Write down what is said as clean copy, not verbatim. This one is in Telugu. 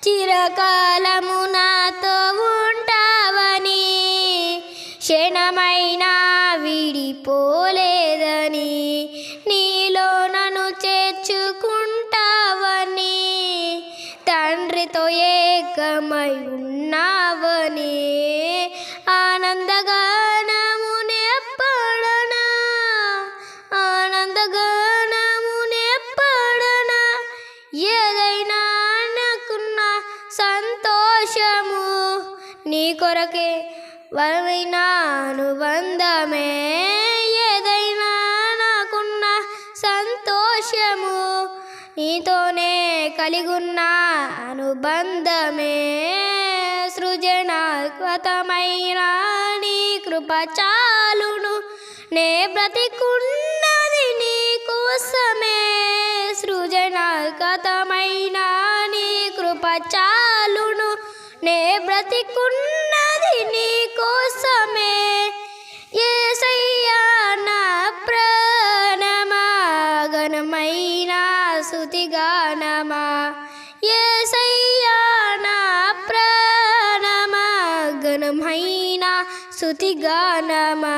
చిరకాలము నాతో ఉంటావని, క్షణమైనా విడిపోలేదని, నీలో నన్ను చేర్చుకుంటావని, తండ్రితో ఏకమై ఉన్నావని, ఆనందగానమునే పాడనా, ఆనందగానమునే పాడనా, ఏదైనా నాకున్న సంతోషము నీ కొరకే వరమైన అనుబంధమే, ఏదైనా నాకున్న సంతోషము నీతోనే కలిగున్న అనుబంధమే, సృజనాత్మకమైన నీ కృప చాలును, నే బ్రతికున్నది నీ కోసమే, సృజనాత్మకమైన నీ కృప చాలును, నే బ్రతికున్నది నీ కోసమే, యేసయ్యా నా ప్రాణమా ఘనమైన స్తుతిగానమా, యేసయ్యా నా ప్రాణమా ఘనమైన స్తుతిగానమా.